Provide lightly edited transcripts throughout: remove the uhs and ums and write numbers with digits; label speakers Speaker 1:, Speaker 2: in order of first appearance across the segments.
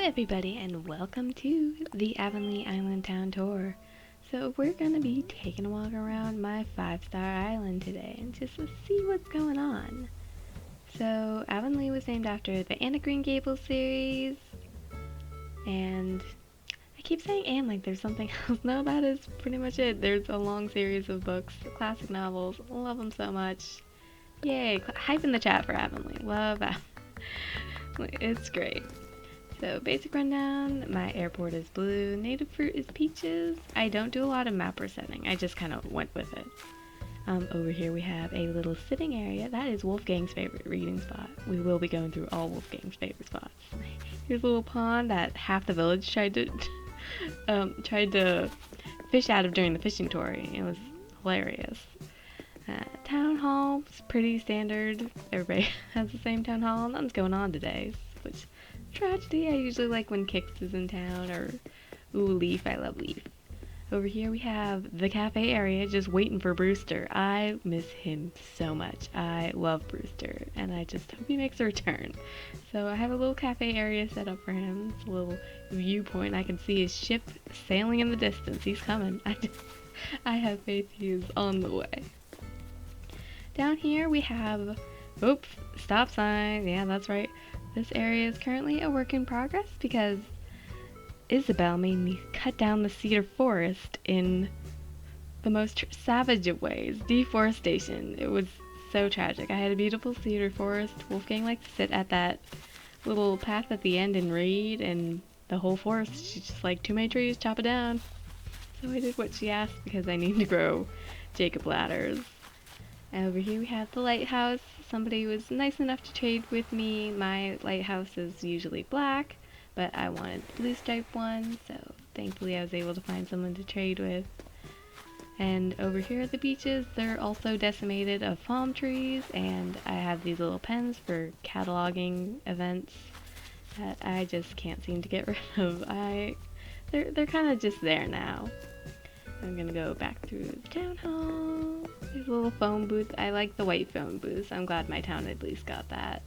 Speaker 1: everybody, and welcome to the Avonlea Island Town Tour. So we're gonna be taking a walk around my 5-star island today and just to see what's going on. So Avonlea was named after the Anne of Green Gables series, and I keep saying "and" like there's something else. No, that is pretty much it. There's a long series of books, classic novels. Love them so much. Yay! Hype in the chat for Avonlea. Love that. It's great. So basic rundown, my airport is blue, native fruit is peaches. I don't do a lot of map resetting, I just kind of went with it. Over here we have a little sitting area. That is Wolfgang's favorite reading spot. We will be going through all Wolfgang's favorite spots. Here's a little pond that half the village tried to fish out of during the fishing tour. It was hilarious. Town hall, it's pretty standard. Everybody has the same town hall. Nothing's going on today, which tragedy. I usually like when Kix is in town, or Leaf. I love Leaf. Over here we have the cafe area, just waiting for Brewster. I miss him so much. I love Brewster, and I just hope he makes a return. So I have a little cafe area set up for him. It's a little viewpoint. I can see his ship sailing in the distance. He's coming. I have faith he is on the way. Down here we have, oops, stop sign. Yeah, that's right. This area is currently a work in progress because Isabelle made me cut down the cedar forest in the most savage of ways. Deforestation. It was so tragic. I had a beautiful cedar forest. Wolfgang liked to sit at that little path at the end and read, and the whole forest, she's just like, too many trees, chop it down. So I did what she asked because I need to grow Jacob ladders. And over here we have the lighthouse. Somebody was nice enough to trade with me. My lighthouse is usually black, but I wanted the blue striped one, so thankfully I was able to find someone to trade with. And over here at the beaches, they're also decimated of palm trees, and I have these little pens for cataloging events that I just can't seem to get rid of. They're kind of just there now. I'm gonna go back through the town hall. There's a little phone booth. I like the white phone booths. I'm glad my town at least got that.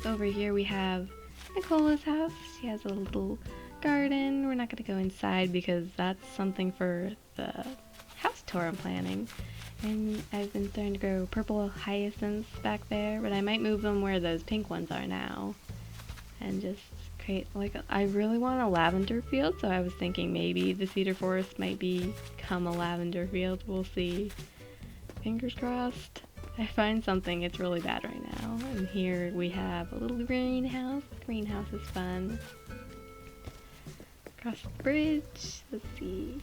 Speaker 1: Over here we have Nicola's house. She has a little garden. We're not gonna go inside because that's something for the house tour I'm planning. And I've been starting to grow purple hyacinths back there, but I might move them where those pink ones are now. And just create, like, I really want a lavender field, so I was thinking maybe the cedar forest might become a lavender field. We'll see. Fingers crossed. I find something. It's really bad right now. And here we have a little greenhouse. Greenhouse is fun. Across the bridge. Let's see.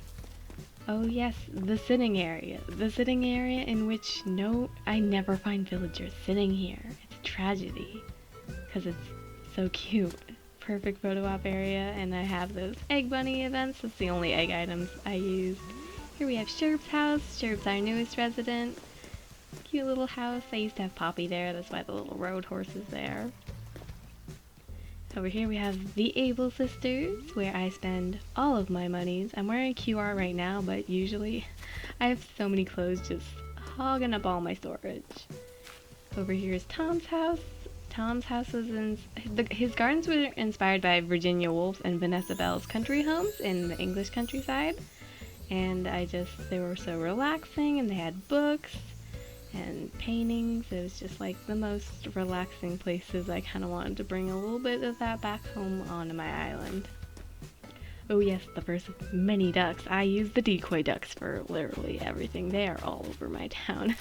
Speaker 1: Oh yes, the sitting area. The sitting area in which I never find villagers sitting here. It's a tragedy because it's so cute. Perfect photo op area, and I have those egg bunny events. That's the only egg items I used. Here we have Sherb's house. Sherb's our newest resident. Cute little house. I used to have Poppy there. That's why the little road horse is there. Over here we have the Able Sisters, where I spend all of my monies. I'm wearing QR right now, but usually I have so many clothes just hogging up all my storage. Over here is Tom's house. Tom's house was his gardens were inspired by Virginia Woolf and Vanessa Bell's country homes in the English countryside, and they were so relaxing, and they had books and paintings. It was just like the most relaxing places. I kind of wanted to bring a little bit of that back home onto my island. Oh yes, the first of many ducks. I use the decoy ducks for literally everything. They are all over my town.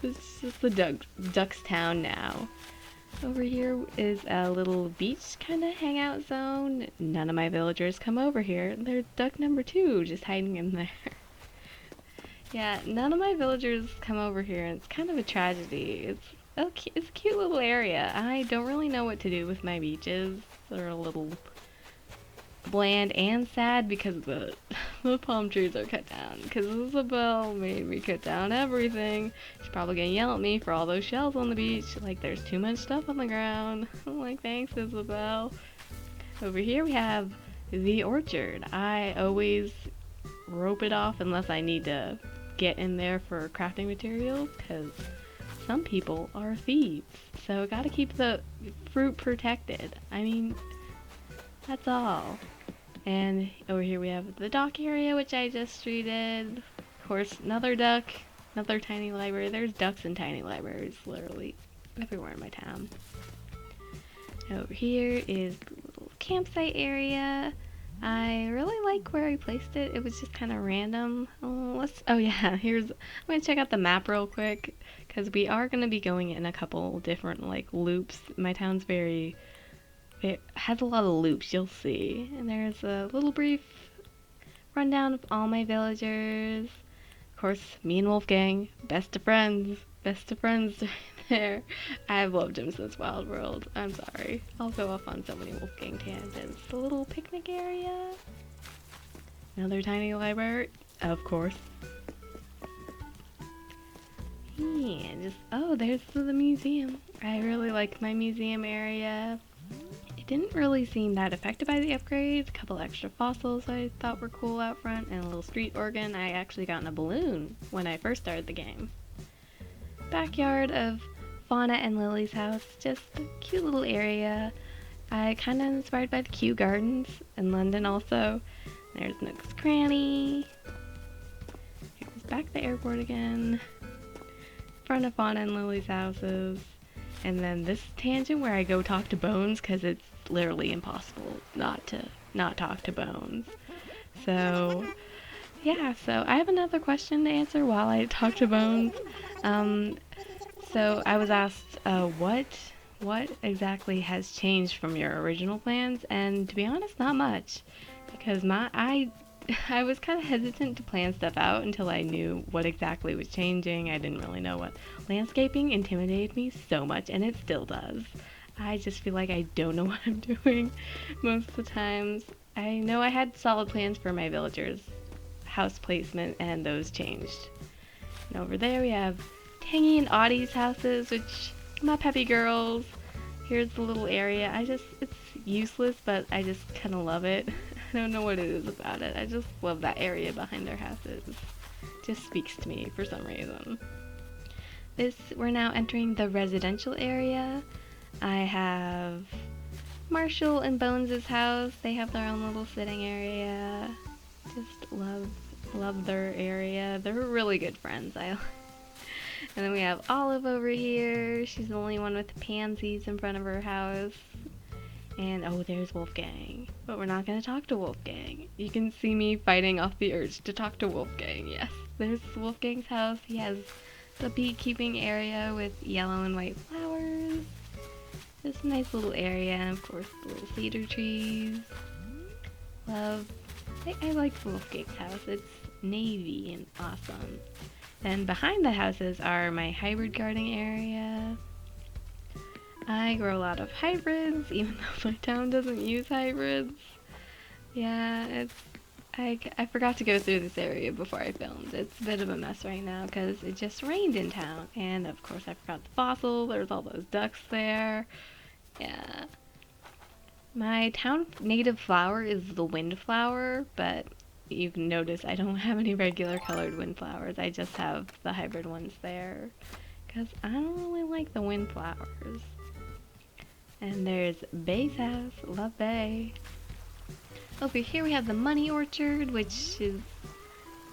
Speaker 1: It's just the ducks town now. Over here is a little beach kind of hangout zone. None of my villagers come over here. There's duck number 2 just hiding in there. Yeah, none of my villagers come over here, and it's kind of a tragedy. It's a cute little area. I don't really know what to do with my beaches. They're a little bland and sad because the palm trees are cut down. Because Isabelle made me cut down everything. She's probably gonna yell at me for all those shells on the beach. Like, there's too much stuff on the ground. I'm like, thanks, Isabelle. Over here we have the orchard. I always rope it off unless I need to get in there for crafting materials, because some people are thieves. So gotta keep the fruit protected. I mean, That's all. And over here we have the dock area, which I just redid. Of course, another duck, another tiny library. There's ducks and tiny libraries literally everywhere in my town. Over here is the little campsite area. I really like where I placed it. It was just kind of random. Oh yeah, I'm gonna check out the map real quick because we are gonna be going in a couple different like loops. My town's it has a lot of loops, you'll see. And there's a little brief rundown of all my villagers. Of course, me and Wolfgang, best of friends. Best of friends right there. I've loved him since Wild World. I'm sorry. I'll go off on so many Wolfgang tangents. The little picnic area. Another tiny library, of course. Yeah, there's the museum. I really like my museum area. It didn't really seem that affected by the upgrades. A couple extra fossils I thought were cool out front, and a little street organ. I actually got in a balloon when I first started the game. Backyard of Fauna and Lily's house, just a cute little area. I kind of inspired by the Kew Gardens in London also. There's Nook's Cranny. Here's back to the airport again. Front of Fauna and Lily's houses. And then this tangent where I go talk to Bones because it's literally impossible not to not talk to Bones. So, yeah, so I have another question to answer while I talk to Bones. So I was asked, what exactly has changed from your original plans? And to be honest, not much, because I was kind of hesitant to plan stuff out until I knew what exactly was changing. I didn't really know what landscaping intimidated me so much, and it still does. I just feel like I don't know what I'm doing most of the times. I know I had solid plans for my villagers' house placement, and those changed. And over there we have Tangy and Audie's houses, which I'm not peppy girls. Here's the little area. It's useless, but I just kind of love it. I don't know what it is about it. I just love that area behind their houses. It just speaks to me for some reason. We're now entering the residential area. I have Marshall and Bones' house. They have their own little sitting area. Just love their area. They're really good friends. And then we have Olive over here. She's the only one with the pansies in front of her house. And there's Wolfgang. But we're not going to talk to Wolfgang. You can see me fighting off the urge to talk to Wolfgang, yes. There's Wolfgang's house. He has the beekeeping area with yellow and white flowers. This nice little area, and of course the little cedar trees. I like Wolfgang's house. It's navy and awesome. Then behind the houses are my hybrid gardening area. I grow a lot of hybrids, even though my town doesn't use hybrids. Yeah, I forgot to go through this area before I filmed. It's a bit of a mess right now because it just rained in town. And of course I forgot the fossil. There's all those ducks there. Yeah. My town native flower is the windflower, but you can notice I don't have any regular colored windflowers. I just have the hybrid ones there because I don't really like the windflowers. And there's Bay's house. Love Bay. Over here we have the money orchard, which is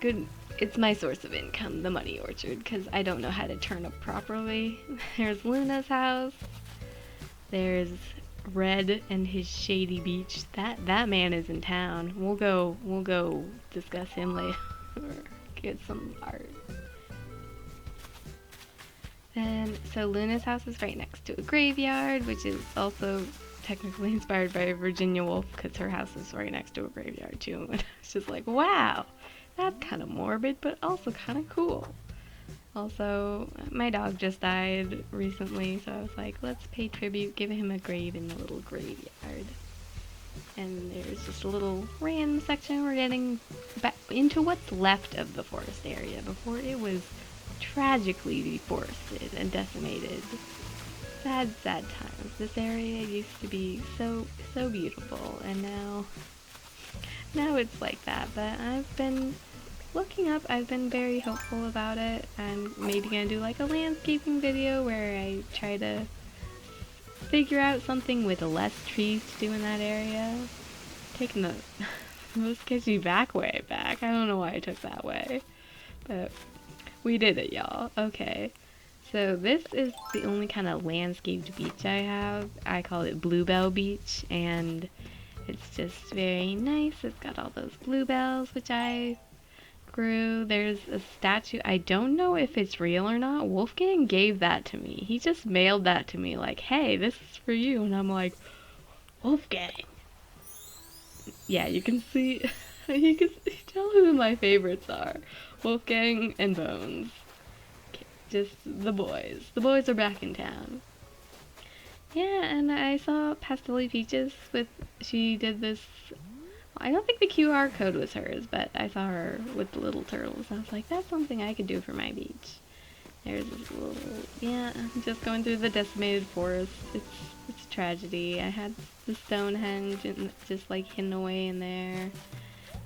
Speaker 1: good. It's my source of income, the money orchard, because I don't know how to turn up properly. There's Luna's house. There's Red and his shady beach. That man is in town. We'll go discuss him later. Get some art. And so Luna's house is right next to a graveyard, which is also technically inspired by Virginia Woolf because her house is right next to a graveyard too. And it's just like, wow, that's kind of morbid, but also kind of cool. Also, my dog just died recently, so I was like, let's pay tribute, give him a grave in the little graveyard. And there's just a little random section. We're getting back into what's left of the forest area before it was tragically deforested and decimated. Sad times. This area used to be so beautiful, and now it's like that. But I've been looking up. I've been very hopeful about it. I'm maybe gonna do like a landscaping video where I try to figure out something with less trees to do in that area. taking the most sketchy back way back. I don't know why I took that way. But we did it, y'all. Okay. So this is the only kind of landscaped beach I have. I call it Bluebell Beach, and it's just very nice. It's got all those bluebells, which I grew. There's a statue. I don't know if it's real or not. Wolfgang gave that to me. He just mailed that to me like, hey, this is for you. And I'm like, Wolfgang. Yeah, you can see, you can tell who my favorites are. Wolfgang and Bones. Just the boys. The boys are back in town. Yeah, and I saw Pastel Peaches with, she did this, I don't think the QR code was hers, but I saw her with the little turtles. I was like, that's something I could do for my beach. There's this little, yeah, just going through the decimated forest. It's a tragedy. I had the Stonehenge and just like hidden away in there.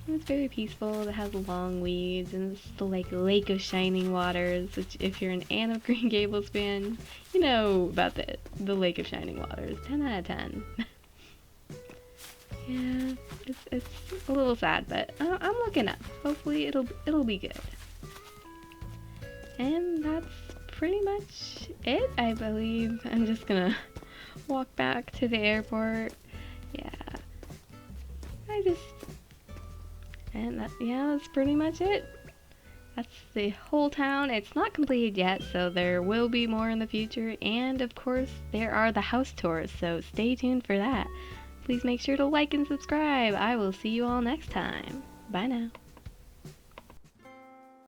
Speaker 1: It's very peaceful. It has long weeds, and it's the lake of shining waters, which if you're an Anne of Green Gables fan, you know about the lake of shining waters. 10 out of 10. Yeah, it's a little sad, but I'm looking up. Hopefully it'll be good. And that's pretty much it, I believe. I'm just gonna walk back to the airport. Yeah. That's pretty much it. That's the whole town. It's not completed yet, so there will be more in the future. And of course, there are the house tours, so stay tuned for that. Please make sure to like and subscribe. I will see you all next time. Bye now.